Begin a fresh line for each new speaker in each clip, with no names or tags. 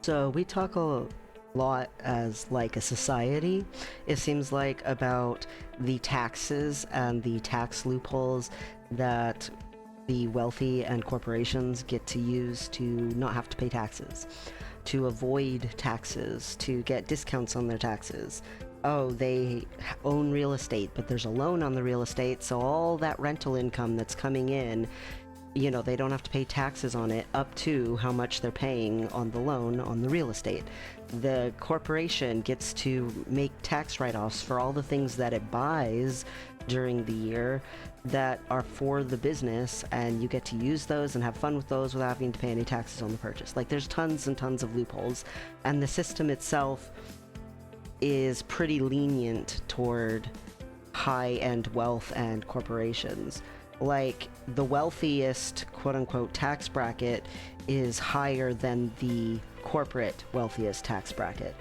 So we talk a lot as like a society. It seems like about the taxes and the tax loopholes that the wealthy and corporations get to use to not have to pay taxes, to avoid taxes, to get discounts on their taxes. Oh, they own real estate, but there's a loan on the real estate, so all that rental income that's coming in, they don't have to pay taxes on it up to how much they're paying on the loan on the real estate. The corporation gets to make tax write-offs for all the things that it buys during the year that are for the business, and you get to use those and have fun with those without having to pay any taxes on the purchase. Like, there's tons and tons of loopholes, and the system itself is pretty lenient toward high-end wealth and corporations. Like, the wealthiest quote-unquote tax bracket is higher than the corporate wealthiest tax bracket.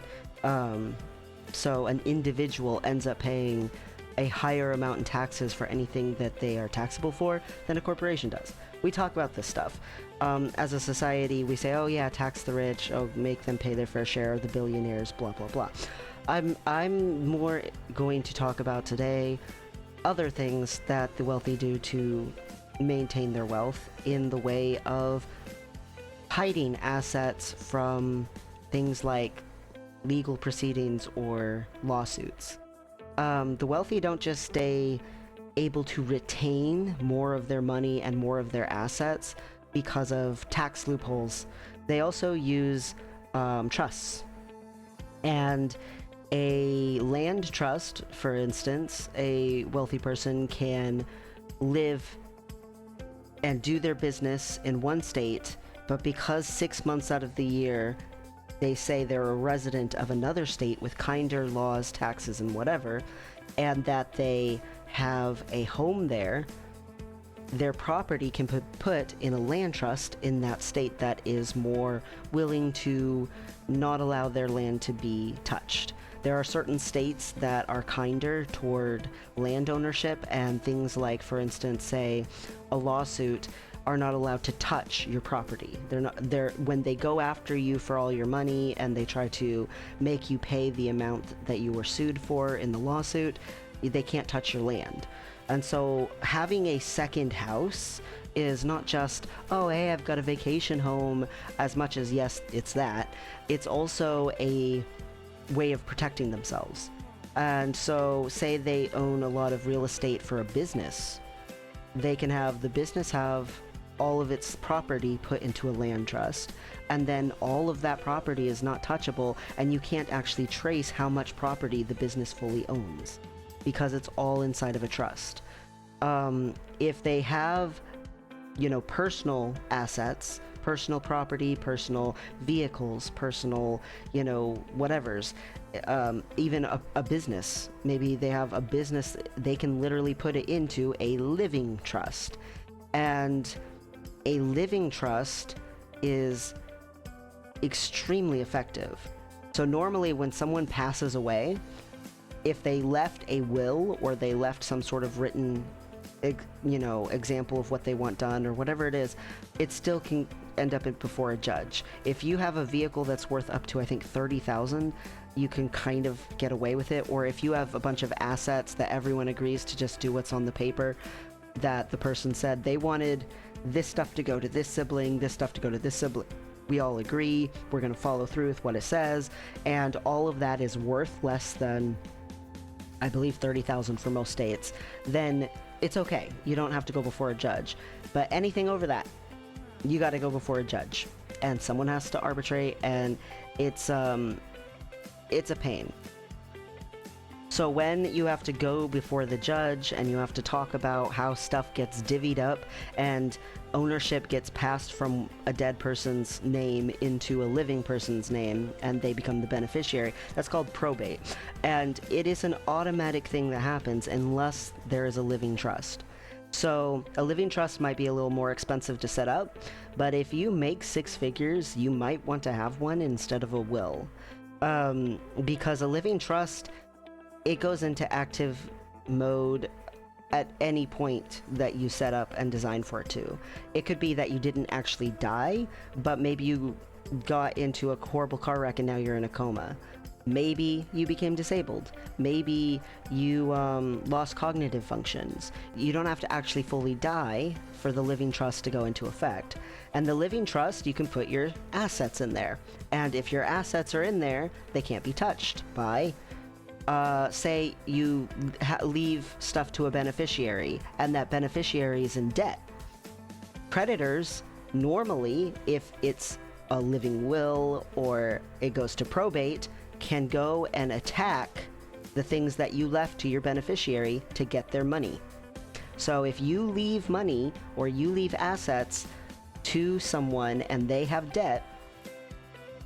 So an individual ends up paying a higher amount in taxes for anything that they are taxable for than a corporation does. We talk about this stuff. As a society, we say, oh yeah, tax the rich, oh, make them pay their fair share, the billionaires, blah, blah, blah. I'm more going to talk about today other things that the wealthy do to maintain their wealth in the way of hiding assets from things like legal proceedings or lawsuits. The wealthy don't just stay able to retain more of their money and more of their assets because of tax loopholes. They also use trusts. And a land trust, for instance, a wealthy person can live and do their business in one state, but because 6 months out of the year they say they're a resident of another state with kinder laws, taxes, and whatever, and that they have a home there, their property can put in a land trust in that state that is more willing to not allow their land to be touched. There are certain states that are kinder toward land ownership, and things like, for instance, say a lawsuit are not allowed to touch your property. When they go after you for all your money and they try to make you pay the amount that you were sued for in the lawsuit, they can't touch your land. And so having a second house is not just, oh, hey, I've got a vacation home, as much as, yes, it's that. It's also a way of protecting themselves. And so say they own a lot of real estate for a business, they can have the business have all of its property put into a land trust, and then all of that property is not touchable, and you can't actually trace how much property the business fully owns because it's all inside of a trust. If they have, personal assets, personal property, personal vehicles, personal, whatevers, even a business, maybe they have a business, they can literally put it into a living trust. And a living trust is extremely effective. So normally when someone passes away, if they left a will or they left some sort of written example of what they want done or whatever it is, it still can end up before a judge. If you have a vehicle that's worth up to, I think, $30,000, you can kind of get away with it. Or if you have a bunch of assets that everyone agrees to just do what's on the paper, that the person said they wanted this stuff to go to this sibling, this stuff to go to this sibling, we all agree, we're going to follow through with what it says, and all of that is worth less than, I believe, $30,000 for most states, then it's okay. You don't have to go before a judge. But anything over that, you got to go before a judge, and someone has to arbitrate, and it's a pain. So when you have to go before the judge and you have to talk about how stuff gets divvied up and ownership gets passed from a dead person's name into a living person's name and they become the beneficiary, that's called probate. And it is an automatic thing that happens unless there is a living trust. So a living trust might be a little more expensive to set up, but if you make 6 figures, you might want to have one instead of a will. Because a living trust, it goes into active mode at any point that you set up and design for it to. It could be that you didn't actually die, but maybe you got into a horrible car wreck and now you're in a coma. Maybe you became disabled. Maybe you lost cognitive functions. You don't have to actually fully die for the living trust to go into effect. And the living trust, you can put your assets in there. And if your assets are in there, they can't be touched by, say you leave stuff to a beneficiary and that beneficiary is in debt. Creditors, normally, if it's a living will or it goes to probate, can go and attack the things that you left to your beneficiary to get their money. So if you leave money or you leave assets to someone and they have debt,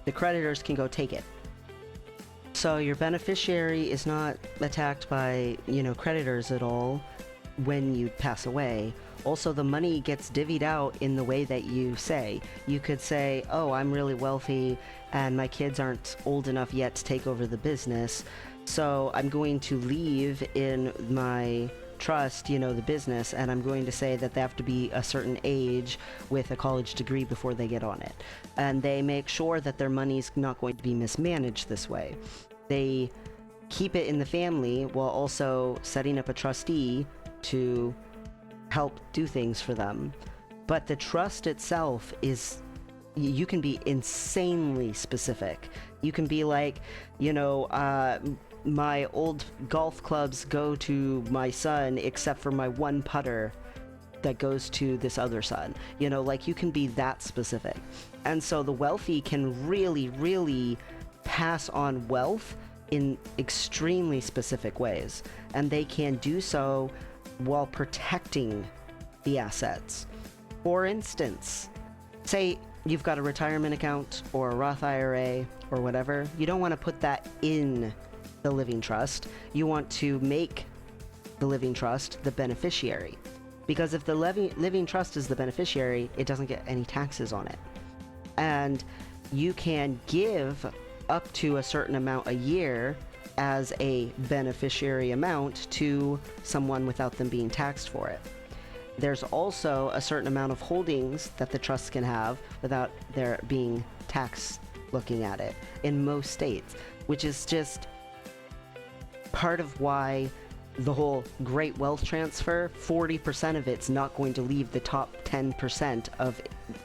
the creditors can go take it. So your beneficiary is not attacked by, creditors at all when you pass away. Also, the money gets divvied out in the way that you say. You could say, oh, I'm really wealthy and my kids aren't old enough yet to take over the business, so I'm going to leave in my trust, the business, and I'm going to say that they have to be a certain age with a college degree before they get on it. And they make sure that their money's not going to be mismanaged this way. They keep it in the family while also setting up a trustee to help do things for them. But the trust itself is, you can be insanely specific. You can be like, my old golf clubs go to my son except for my one putter that goes to this other son. You can be that specific. And so the wealthy can really, really pass on wealth in extremely specific ways. And they can do so while protecting the assets. For instance, say you've got a retirement account or a Roth IRA or whatever. You don't want to put that in the living trust. You want to make the living trust the beneficiary. Because if the living trust is the beneficiary, it doesn't get any taxes on it. And you can give up to a certain amount a year as a beneficiary amount to someone without them being taxed for it. There's also a certain amount of holdings that the trust can have without there being tax looking at it in most states, which is just part of why the whole great wealth transfer, 40% of it's not going to leave the top 10% of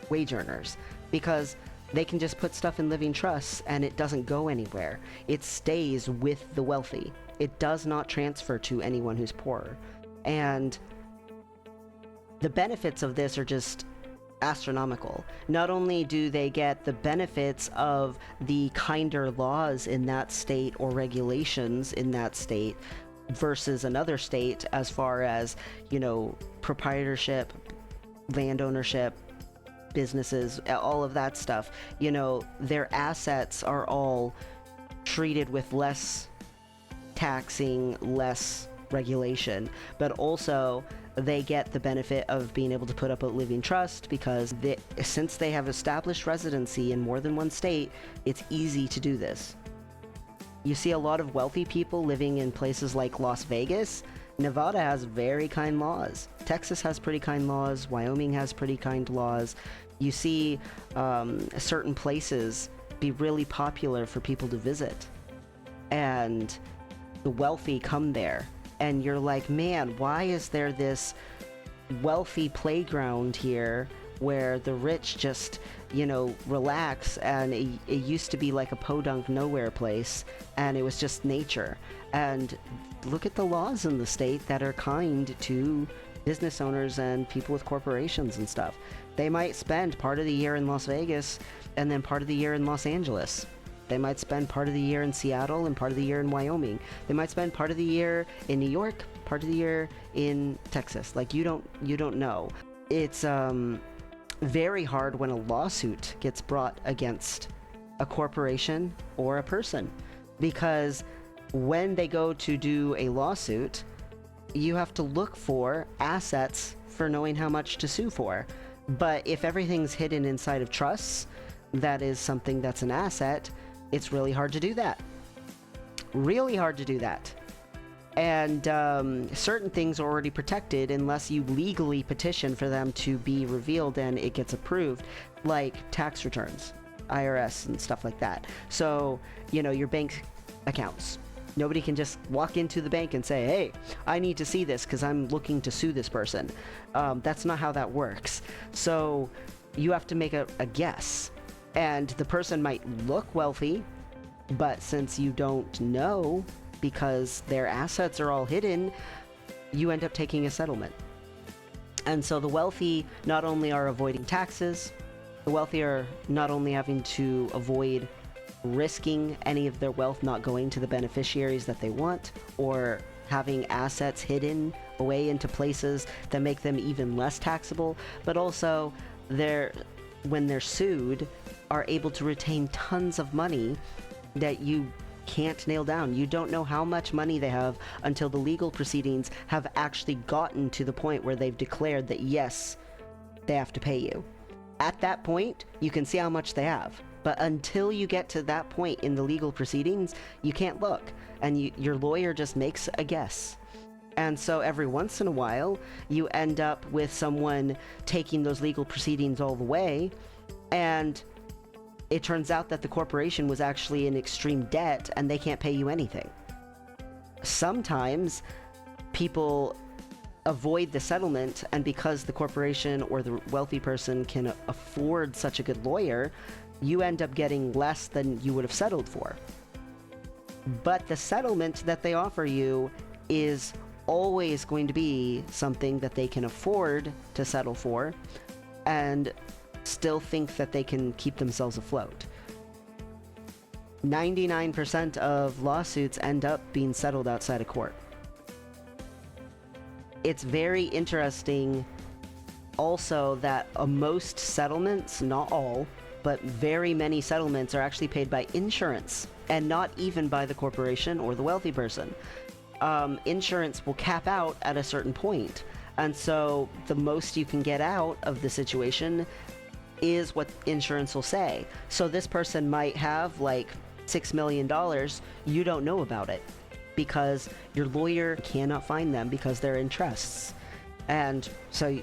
wage earners, because they can just put stuff in living trusts and it doesn't go anywhere. It stays with the wealthy. It does not transfer to anyone who's poorer. And the benefits of this are just astronomical. Not only do they get the benefits of the kinder laws in that state or regulations in that state versus another state as far as, proprietorship, land ownership, businesses, all of that stuff. Their assets are all treated with less taxing, less regulation, but also they get the benefit of being able to put up a living trust because since they have established residency in more than one state, it's easy to do this. You see a lot of wealthy people living in places like Las Vegas. Nevada has very kind laws. Texas has pretty kind laws. Wyoming has pretty kind laws. You see certain places be really popular for people to visit. And the wealthy come there. And you're like, man, why is there this wealthy playground here where the rich just, relax? And it used to be like a podunk nowhere place, and it was just nature. And look at the laws in the state that are kind to business owners and people with corporations and stuff. They might spend part of the year in Las Vegas and then part of the year in Los Angeles. They might spend part of the year in Seattle and part of the year in Wyoming. They might spend part of the year in New York, part of the year in Texas. Like, you don't know. It's very hard when a lawsuit gets brought against a corporation or a person, because when they go to do a lawsuit, you have to look for assets for knowing how much to sue for. But if everything's hidden inside of trusts, that is something that's an asset, it's really hard to do that. Really hard to do that. And certain things are already protected unless you legally petition for them to be revealed and it gets approved, like tax returns. IRS and stuff like that. So, your bank accounts. Nobody can just walk into the bank and say, hey, I need to see this because I'm looking to sue this person. That's not how that works. So you have to make a guess. And the person might look wealthy, but since you don't know because their assets are all hidden, you end up taking a settlement. And so the wealthy not only are avoiding taxes, the wealthy are not only having to avoid risking any of their wealth not going to the beneficiaries that they want, or having assets hidden away into places that make them even less taxable, but also when they're sued, are able to retain tons of money that you can't nail down. You don't know how much money they have until the legal proceedings have actually gotten to the point where they've declared that yes, they have to pay you. At that point, you can see how much they have. But until you get to that point in the legal proceedings, you can't look. And your lawyer just makes a guess. And so every once in a while, you end up with someone taking those legal proceedings all the way, and it turns out that the corporation was actually in extreme debt and they can't pay you anything. Sometimes people avoid the settlement, and because the corporation or the wealthy person can afford such a good lawyer, you end up getting less than you would have settled for. But the settlement that they offer you is always going to be something that they can afford to settle for and still think that they can keep themselves afloat. 99% of lawsuits end up being settled outside of court. It's very interesting also that most settlements, not all, but very many settlements are actually paid by insurance and not even by the corporation or the wealthy person. Insurance will cap out at a certain point, and so the most you can get out of the situation is what insurance will say. So this person might have like $6 million, you don't know about it because your lawyer cannot find them because they're in trusts, and so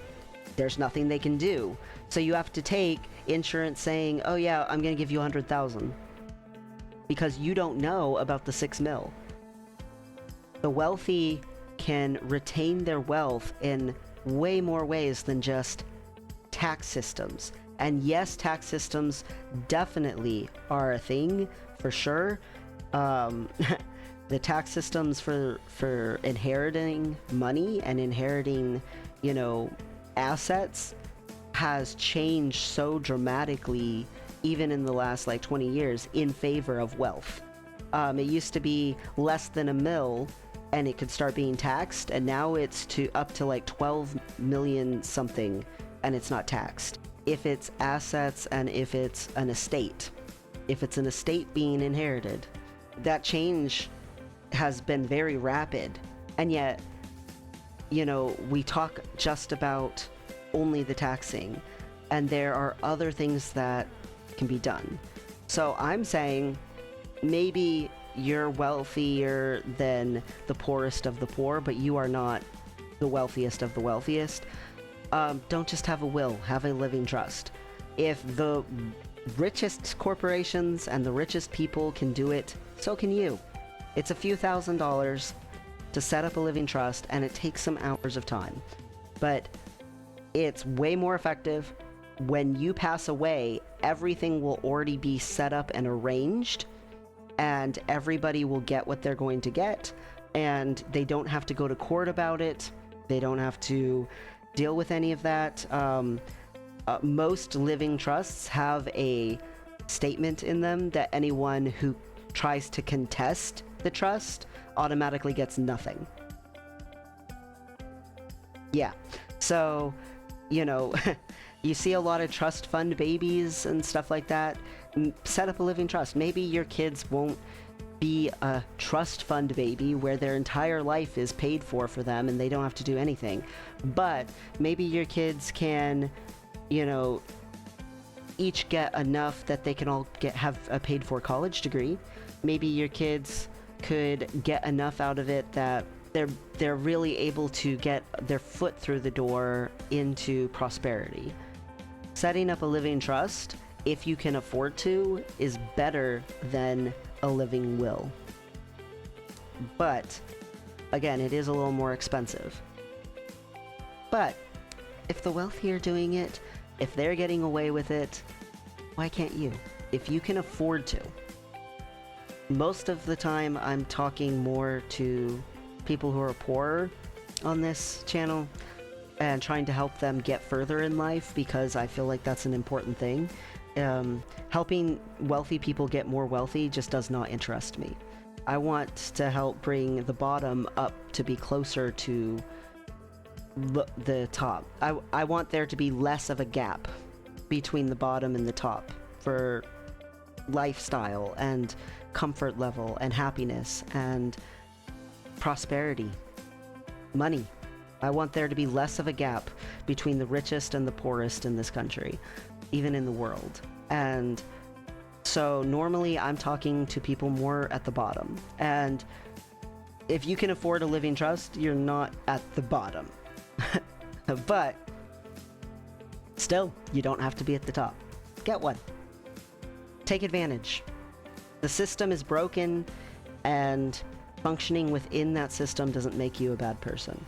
there's nothing they can do. So you have to take insurance saying, oh yeah, I'm gonna give you 100,000 because you don't know about the 6 mil. The wealthy can retain their wealth in way more ways than just tax systems. And yes, tax systems definitely are a thing for sure. The tax systems for inheriting money and inheriting, assets has changed so dramatically, even in the last 20 years, in favor of wealth. It used to be less than $1 million and it could start being taxed, and now it's up to 12 million something and it's not taxed. If it's assets and if it's an estate. If it's an estate being inherited, that change has been very rapid. And yet, we talk just about only the taxing, and there are other things that can be done. So I'm saying maybe you're wealthier than the poorest of the poor, but you are not the wealthiest of the wealthiest. Don't just have a will, have a living trust. If the richest corporations and the richest people can do it, so can you. It's a few $1,000s to set up a living trust, and it takes some hours of time. But it's way more effective. When you pass away, everything will already be set up and arranged, and everybody will get what they're going to get, and they don't have to go to court about it. They don't have to deal with any of that. Most living trusts have a statement in them that anyone who tries to contest the trust automatically gets nothing. Yeah, so, you see a lot of trust fund babies and stuff like that. Set up a living trust. Maybe your kids won't be a trust fund baby where their entire life is paid for them and they don't have to do anything. But maybe your kids can, each get enough that they can all have a paid for college degree. Maybe your kids could get enough out of it that they're really able to get their foot through the door into prosperity. Setting up a living trust if you can afford to, is better than a living will. But, again, it is a little more expensive. But, if the wealthy are doing it, if they're getting away with it, why can't you? If you can afford to. Most of the time, I'm talking more to people who are poorer on this channel and trying to help them get further in life, because I feel like that's an important thing. Helping wealthy people get more wealthy just does not interest me. I want to help bring the bottom up to be closer to the top. I want there to be less of a gap between the bottom and the top for lifestyle and comfort level and happiness and prosperity, money. I want there to be less of a gap between the richest and the poorest in this country, even in the world. And so normally I'm talking to people more at the bottom. And if you can afford a living trust, you're not at the bottom. But still, you don't have to be at the top. Get one. Take advantage. The system is broken, and functioning within that system doesn't make you a bad person.